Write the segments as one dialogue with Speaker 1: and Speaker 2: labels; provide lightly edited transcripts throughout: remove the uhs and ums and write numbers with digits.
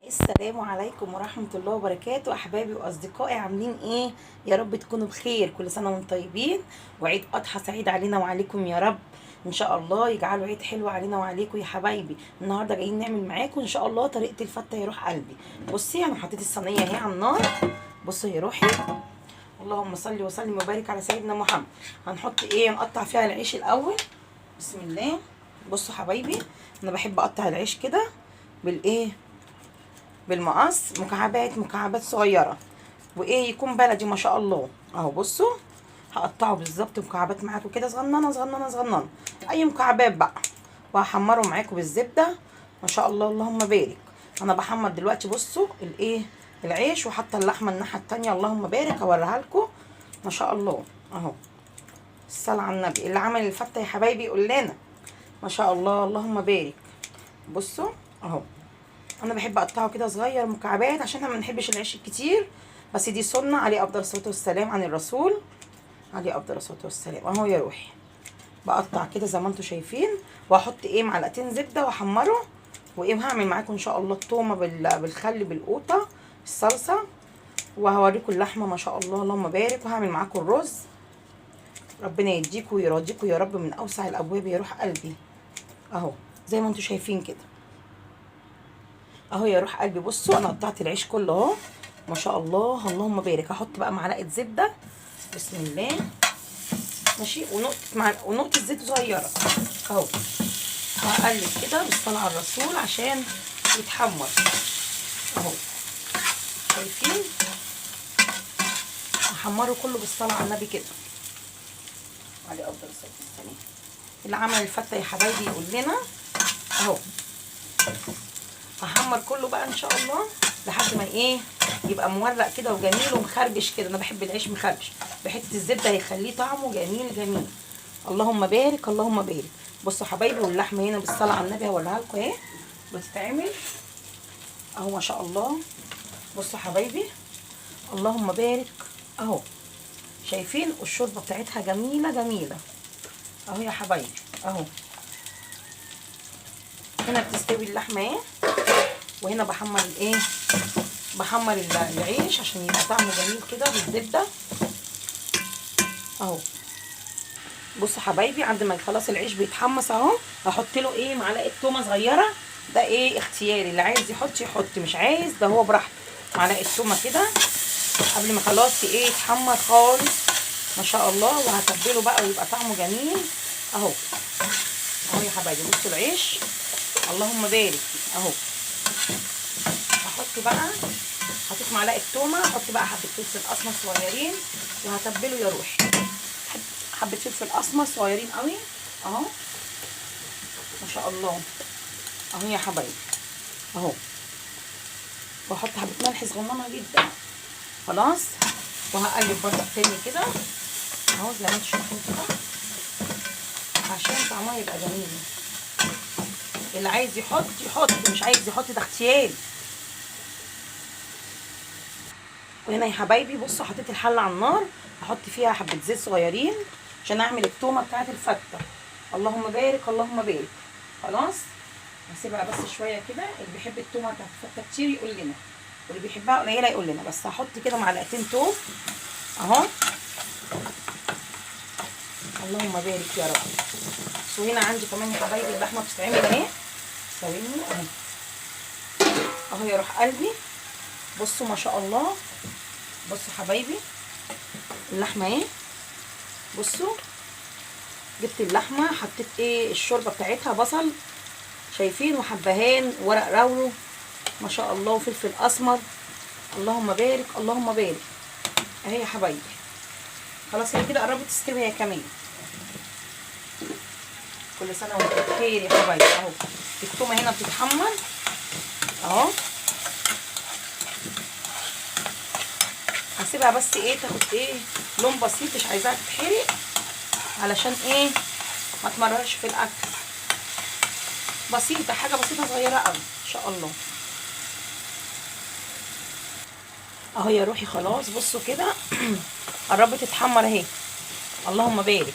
Speaker 1: السلام عليكم ورحمة الله وبركاته أحبابي وأصدقائي، عاملين إيه؟ يا رب تكونوا بخير. كل سنة وانتم طيبين، وعيد أضحى سعيد علينا وعليكم يا رب. إن شاء الله يجعله عيد حلو علينا وعليكم يا حبايبي. النهاردة جايين نعمل معاكم إن شاء الله طريقة الفتة يا روح قلبي. بصي أنا حطيت الصينية اهي على النار. بصي يا روحي، اللهم صل وسلم وبارك على سيدنا محمد. هنحط إيه؟ نقطع فيها العيش الأول. بسم الله. بصوا حبايبي، أنا بحب أقطع العيش كده بالإيه؟ بالمقص، مكعبات صغيره، وايه يكون بلدي ما شاء الله. اهو بصوا، هقطعه بالظبط مكعبات معاكم كده، صغننه صغننه صغننه، اي مكعبات بقى، وهحمره معاكم بالزبده ما شاء الله. اللهم بارك. انا بحمر دلوقتي. بصوا الايه، العيش، وحاطه اللحمه الناحيه التانيه. اللهم بارك. اوريها لكم ما شاء الله اهو. الصلاه على النبي. اللي عمل الفته يا حبايبي يقول لنا ما شاء الله. اللهم بارك. بصوا اهو، انا بحب اقطعه كده صغير مكعبات عشان احنا ما بنحبش العيش الكتير، بس دي سنه عليه افضل الصلاه والسلام عن الرسول عليه افضل الصلاه والسلام. اهو يا روحي، بقطع كده زي ما انتم شايفين، واحط ايه معلقتين زبده واحمره. وايه، وهعمل معاكم ان شاء الله التومه بالخل بالقوطه الصلصه، وهوريكم اللحمه ما شاء الله. اللهم بارك. وهعمل معاكم الرز. ربنا يديكم ويرضيكم يا رب من اوسع الابواب يا روح قلبي. اهو زي ما انتم شايفين كده اهو يا روح قلبي. بصوا انا قطعت العيش كله اهو ما شاء الله. اللهم بارك. هحط بقى معلقه زبده. بسم الله. ماشي. ونقطه زيت صغيره اهو. هقلب كده بالصلاه على الرسول عشان يتحمر اهو. شايفين؟ هحمره كله بالصلاه على النبي كده عليه افضل الصلاه والسلام. اللي عمل الفته يا حبايبي يقول لنا اهو. هحمر كله بقى ان شاء الله لحد ما ايه، يبقى مورق كده وجميل ومخربش كده. انا بحب العيش مخربش، بحته الزبده هيخليه طعمه جميل جميل. اللهم بارك اللهم بارك. بصوا حبايبي، واللحمه هنا بالصلاه على النبي هوريها لكم اهي بتتعمل اهو ما شاء الله. بصوا حبايبي، اللهم بارك اهو. شايفين الشوربه بتاعتها جميله جميله اهو يا حبايبي اهو. هنا بتستوي اللحمه اهي، وهنا بحمر الايه، بحمر العيش عشان يبقى طعمه جميل كده بالزبده اهو. بصوا حبايبي، عند ما خلاص العيش بيتحمص اهو، هحط له ايه معلقه تومه صغيره. ده ايه اختياري، اللي عايز يحط يحط، مش عايز ده هو براحته. معلقه تومه كده قبل ما خلاص ايه يتحمر خالص ما شاء الله. وهتبله بقى ويبقى طعمه جميل اهو. اهو يا حبايبي بصوا العيش، اللهم بارك اهو. هحط بقى، حطيت معلقه تومه، احط بقى حبه فلفل اسمر صغيرين وهتبله يا روحي. حبه فلفل اسمر صغيرين قوي اهو ما شاء الله اهو يا حبايبي اهو. واحط حبه ملح صغننه جدا خلاص. وهقلب برضه تاني كده اهو زي ما انتم شايفين كده عشان طعمها يبقى جميل. اللي عايز يحط يحط، مش عايز يحط ده اختياري. وهنا يا حبايبي بصوا حطيت الحله على النار، هحط فيها حبه زيت صغيرين عشان اعمل التومه بتاعت الفته. اللهم بارك اللهم بارك. خلاص هسيبها بس شويه كده. اللي بيحب التومه بتاعت الفته كتير يقول لنا، واللي بيحبها قليله يقول لنا. بس هحط كده معلقتين توم اهو. اللهم بارك يا رب. وهنا عندي كمان يا حبايبي اللحمه بتتعمل اهي. ثواني اهي اهو يا روح قلبي. بصوا ما شاء الله. بصوا حبايبي اللحمه اهي. بصوا جبت اللحمه، حطيت ايه الشوربه بتاعتها، بصل شايفين، وحبهان ورق رورو ما شاء الله، وفلفل اسمر. اللهم بارك اللهم بارك اهي يا حبايبي. خلاص هي كده قربت تستوي هي كمان. كل سنه وانتم بخير يا حبايبي اهو. التومه هنا بتتحمر اهو. هسيبها بس ايه تاخد ايه لون بسيط، مش عايزاها تتحرق علشان ايه ما تمررش في الاكل. بسيطه، حاجه بسيطه صغيره قوي ان شاء الله اهو يا روحي. خلاص بصوا كده قربت تتحمر اهي. اللهم بارك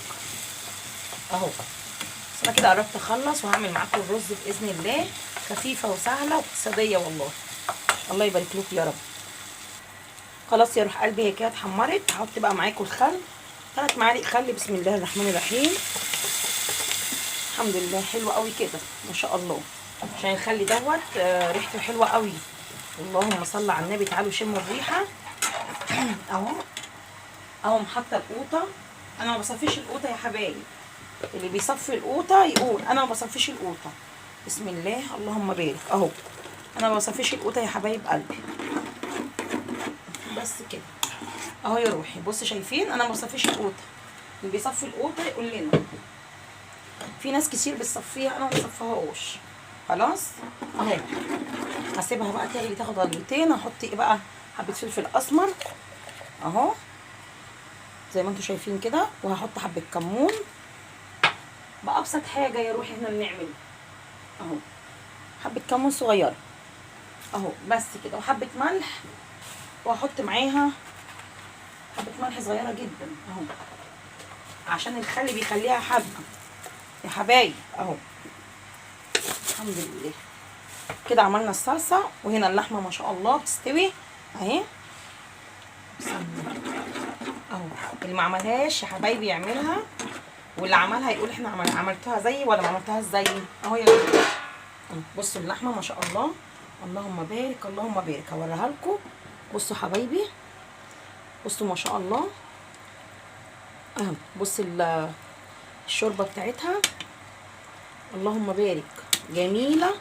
Speaker 1: اهو. بس انا كده قربت اخلص، وهعمل معاكم الرز باذن الله. خفيفه وسهله واقتصاديه والله. الله يبارك لكم يا رب. خلاص يا روح قلبي هي كده اتحمرت. هحط بقى معاكم الخل، 3 معالق خل. بسم الله الرحمن الرحيم. الحمد لله حلو قوي كده ما شاء الله، عشان الخل دوت ريحته حلوه قوي. اللهم صل على النبي. تعالوا شموا الريحه. اهو محطه القوطه. انا ما بصفيش القوطه يا حبايبي، اللي بيصفي القوطه يقول انا ما بصفيش القوطه. بسم الله اللهم بارك. اهو انا ما بصفيش القوطه يا حبايب قلبي، بس كده اهو يا روحي. بص شايفين انا ما بصفيش القوطه، اللي بيصفي القوطه يقول لنا. في ناس كتير بتصفيها، انا ما بصفيهاش. خلاص اهو هسيبها بقى تغلي تاخد غلوتين. هحط ايه بقى؟ حبه فلفل اسمر اهو زي ما انتم شايفين كده، وهحط حبه كمون بأبسط حاجه يا روحي احنا بنعمل اهو، حبه كمون صغيره اهو بس كده، وحبه ملح، وهحط معاها حبه ملح صغيره جدا اهو، عشان الخل بيخليها حادقه يا حبايب اهو. الحمد لله كده عملنا الصلصه، وهنا اللحمه ما شاء الله بتستوي اهي. بسم الله اهو. اللي ما عملهاش يا حبايبي يعملها، واللي عملها يقول احنا عملتها زيي ولا ما عملتهاش زيي اهو يا جماعه. بصوا اللحمه ما شاء الله، اللهم بارك اللهم بارك. هوريها لكم. بصوا حبايبي، بصوا ما شاء الله اهو. بصوا الشوربه بتاعتها اللهم بارك جميله.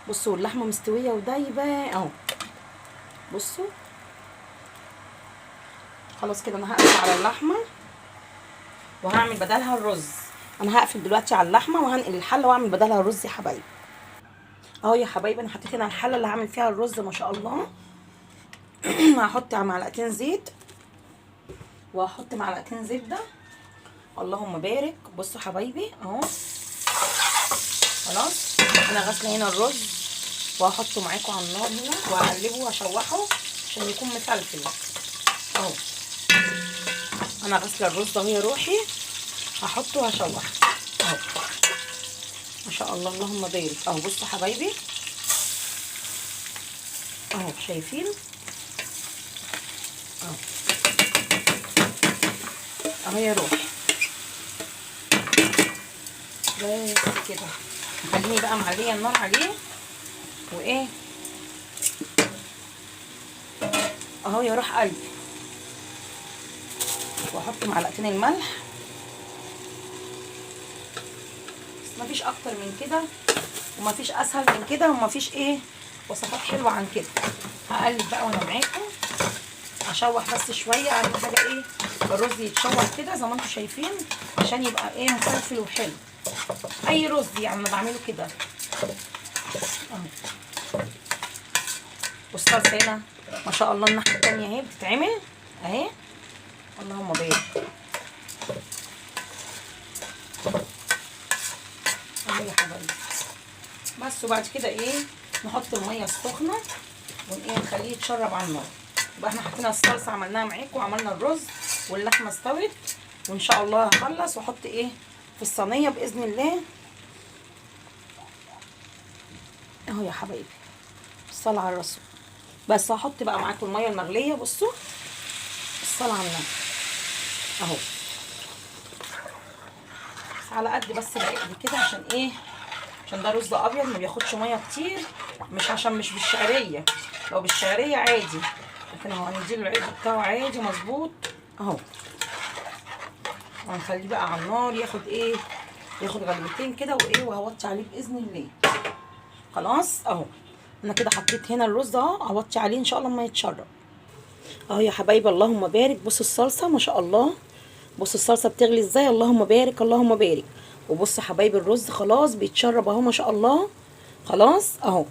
Speaker 1: بصوا اللحمه مستويه ودايبه اهو. بصوا خلاص كده انا هقفل على اللحمه وهعمل بدلها الرز. انا هقفل دلوقتي على اللحمه وهنقل الحله واعمل بدلها الرز يا حبايبي. اهو يا حبايبي انا حطيت هنا الحله اللي هعمل فيها الرز ما شاء الله. هحط معلقتين زيت وهحط معلقتين زبده. اللهم بارك. بصوا حبايبي اهو. خلاص انا غاسله هنا الرز وهحطه معاكم على النار هنا وهقلبه واشوحه عشان يكون مفلفل اهو. انا غاسله الرز اهو يا روحي، هحطه وهشوحه اهو ما شاء الله اللهم بارك اهو. بصوا حبايبي اهو شايفين اهو اهو يا روحي. بس كده خليني بقى معليه النار عليه وايه اهو يا روح قلبي. واحط معلقتين الملح، بس مفيش اكتر من كده ومفيش اسهل من كده ومفيش ايه وصفات حلوه عن كده. هقلب بقى وانا معاكم، اشوح بس شويه. اهم حاجه ايه الرز يتشوح كده زي ما انتم شايفين عشان يبقى ايه مفلفل وحلو. اي رز يعني انا بعمله كده اهو. والصلصه هنا ما شاء الله الناحيه التانيه اهي بتتعمل اهي. اللهم بارك اهو يا حبايبي. بس وبعد كده ايه نحط الميه السخنه وايه نخليه يتشرب على النار. يبقى احنا حطينا الصلصه عملناها معاكم وعملنا الرز واللحمه استوت، وان شاء الله هخلص واحط ايه في الصينيه باذن الله اهو يا حبايبي. الصلاه على الرسول. بس هحط بقى معاكم الميه المغليه. بصوا الصلاه على النبي اهو، بس على قد بس العقد كده عشان ايه، عشان ده رز ابيض ما بياخدش ميه كتير، مش عشان مش بالشعريه. لو بالشعريه عادي، لكن اهو هنديله العقد بتاعه عادي مظبوط اهو. وهنخليه بقى على النار ياخد ايه، ياخد غلوتين كده وايه، وهوطي عليه باذن الله. خلاص اهو انا كده حطيت هنا الرز اهو، هوطي عليه ان شاء الله ما يتشرب اهو يا حبايبي. اللهم بارك. بصوا الصلصه ما شاء الله، بصوا الصلصه بتغلي ازاي. اللهم بارك اللهم بارك. وبصوا حبايبي الرز خلاص بيتشرب اهو ما شاء الله. خلاص اهو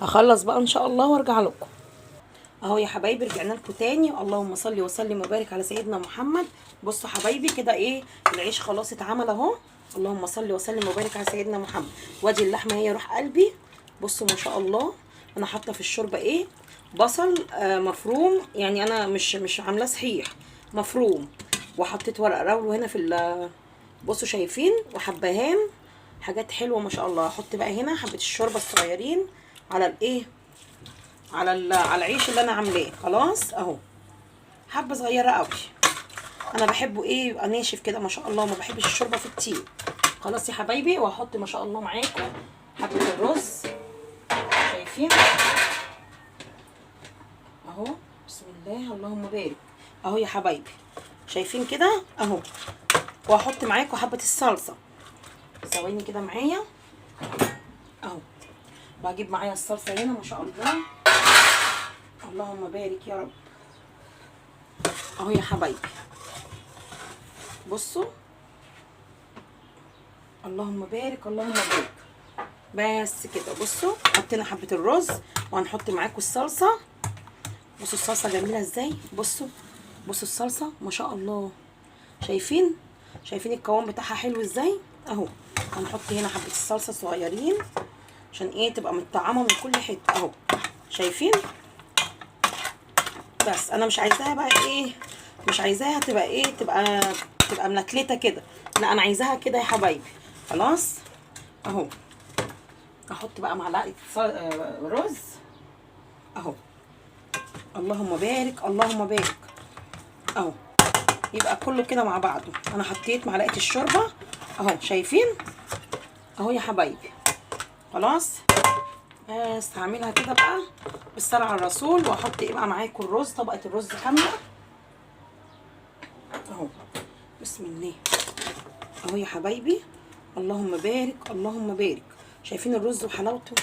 Speaker 1: هخلص بقى ان شاء الله وارجع لكم اهو يا حبايبي. رجعنا لكم تاني. اللهم صل وسلم وبارك على سيدنا محمد. بصوا حبايبي كده ايه العيش خلاص اتعمل اهو. اللهم صل وسلم وبارك على سيدنا محمد. وادي اللحمه هي روح قلبي. بصوا ما شاء الله انا حاطه في الشوربه ايه بصل مفروم، يعني انا مش عاملاه صحيح مفروم، وحطيت ورق رول هنا في بصوا شايفين، وحبهان حاجات حلوه ما شاء الله. هحط بقى هنا حبه الشوربه الصغيرين على الايه على العيش اللي انا عاملاه. خلاص اهو، حبه صغيره قوي. انا بحبه ايه يبقى ناشف كده ما شاء الله، ما بحبش الشوربه فيه كتير. خلاص يا حبايبي، وهحط ما شاء الله معاكم حبه الرز. شايفين اهو؟ بسم الله اللهم بارك. اهو يا حبايبي شايفين كده اهو. وهحط معاكم حبه الصلصه. ثواني كده معايا اهو. وهجيب معايا الصلصه هنا ما شاء الله. اللهم بارك يا رب. اهو يا حبايبي بصوا، اللهم بارك اللهم بارك. بس كده بصوا، حطينا حبه الرز وهنحط معاكم الصلصه. بصوا الصلصه جميله ازاي، بصوا بصوا الصلصه ما شاء الله. شايفين القوام بتاعها حلو ازاي اهو. هنحط هنا حبه الصلصه صغيرين عشان ايه تبقى متطعمه من كل حته اهو. شايفين؟ بس انا مش عايزاها بقى ايه، مش عايزاها تبقى ايه، تبقى منكلته كده، لا انا عايزاها كده يا حبايبي. خلاص اهو. احط بقى معلقه رز اهو. اللهم بارك اللهم بارك اهو. يبقى كله كده مع بعضه. انا حطيت معلقه الشوربه اهو. شايفين اهو يا حبايبي؟ خلاص بس هعملها كده بقى بالصلاه على الرسول. واحط ايه بقى معاكم الرز، طبقه الرز كامله اهو. بسم الله اهو يا حبايبي. اللهم بارك اللهم بارك. شايفين الرز وحلاوته؟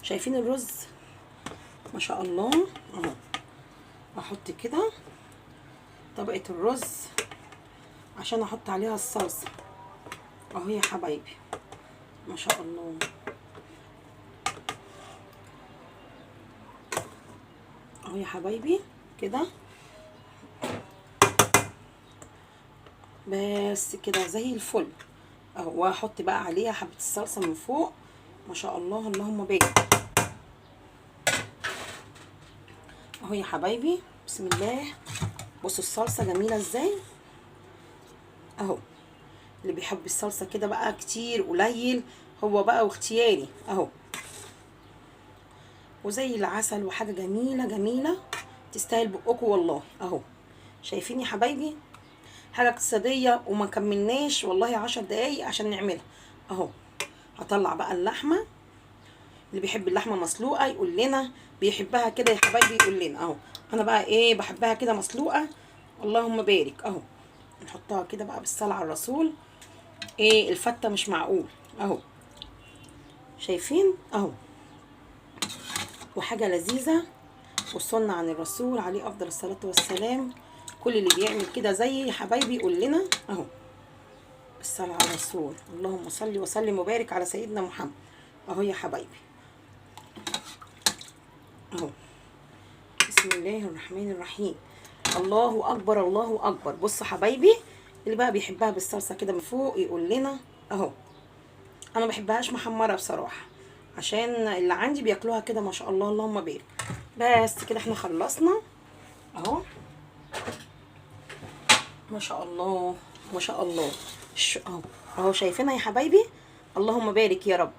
Speaker 1: شايفين الرز ما شاء الله اهو. احط كده طبقه الرز عشان احط عليها الصلصه اهو يا حبايبي ما شاء الله. اهو يا حبايبي كده بس كده زي الفل اهو. واحط بقى عليها حبه الصلصه من فوق ما شاء الله. اللهم بارك اهو يا حبايبي. بسم الله. بصوا الصلصه جميله ازاي اهو. اللي بيحب الصلصه كده بقى كتير قليل هو بقى واختياري اهو. وزي العسل وحاجه جميله جميله تستاهل بقكم والله اهو. شايفين يا حبايبي؟ حاجه اقتصاديه وما كملناش والله 10 دقايق عشان نعملها اهو. هطلع بقى اللحمه. اللي بيحب اللحمه مسلوقه يقول لنا، بيحبها كده يا حبايبي يقول لنا اهو. انا بقى ايه بحبها كده مسلوقه. اللهم بارك اهو. نحطها كده بقى بالصلاه على الرسول. ايه الفته مش معقول اهو. شايفين اهو؟ وحاجه لذيذه وصلنا عن الرسول عليه افضل الصلاه والسلام. كل اللي بيعمل كده زي يا حبايبي يقول لنا اهو بالصلاه على الرسول. اللهم صل وسلم وبارك على سيدنا محمد اهو يا حبايبي اهو. بسم الله الرحمن الرحيم. الله اكبر الله اكبر. بصوا حبايبي، اللي بقى بيحبها بالصلصه كده من فوق يقول لنا اهو. انا ما بحبهاش محمره بصراحه، عشان اللي عندي بياكلوها كده ما شاء الله. اللهم بارك. بس كده احنا خلصنا اهو ما شاء الله ما شاء الله. اهو اهو. شايفينها يا حبايبي؟ اللهم بارك يا رب.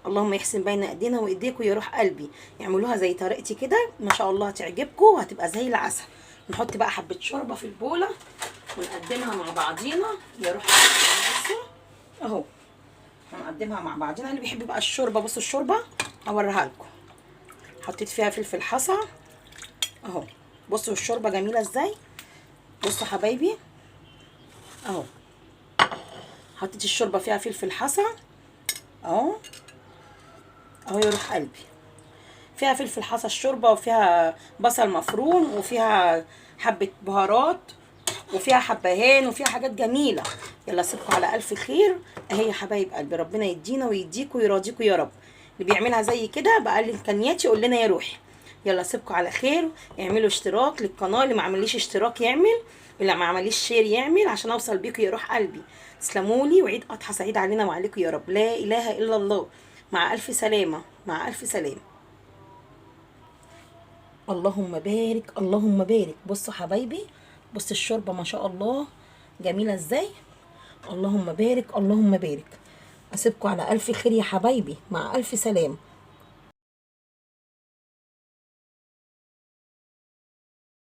Speaker 1: اللهم يحسن بين ايدينا وايديكم يا روح قلبي. يعملوها زي طريقتي كده ما شاء الله هتعجبكم وهتبقى زي العسل. نحط بقى حبه شوربه في البوله ونقدمها مع بعضينا يا روح قلبي. بصوا اهو هنقدمها مع بعضينا. اللي بيحب بقى الشوربه، بصوا الشوربه هوريها لكم. حطيت فيها فلفل حصى اهو. بصوا الشوربه جميله ازاي. بصوا حبايبي اهو. حطيت الشوربه فيها فلفل حصى اهو. اهو يا روح قلبي. فيها فلفل حصى الشوربه، وفيها بصل مفروم، وفيها حبه بهارات، وفيها حبهان، وفيها حاجات جميله. يلا سيبكم على الف خير اهي يا حبايب قلبي. ربنا يدينا ويديكم ويراضيكم يا رب. اللي بيعملها زي كده باقل امكانياتي يقول لنا يا روحي. يلا سيبكم على خير. اعملوا اشتراك للقناه، اللي ما عمليش اشتراك يعمل، اللي ما عمليش شير يعمل، عشان اوصل بيكم يا روح قلبي. تسلموا لي، وعيد اضحى سعيد علينا وعليكم يا رب. لا اله الا الله. مع الف سلامه. مع الف سلامه. اللهم بارك اللهم بارك. بصوا حبايبي، بصوا الشوربه ما شاء الله جميله ازاي. اللهم بارك اللهم بارك. اسيبكم على الف خير يا حبايبي. مع الف سلامه.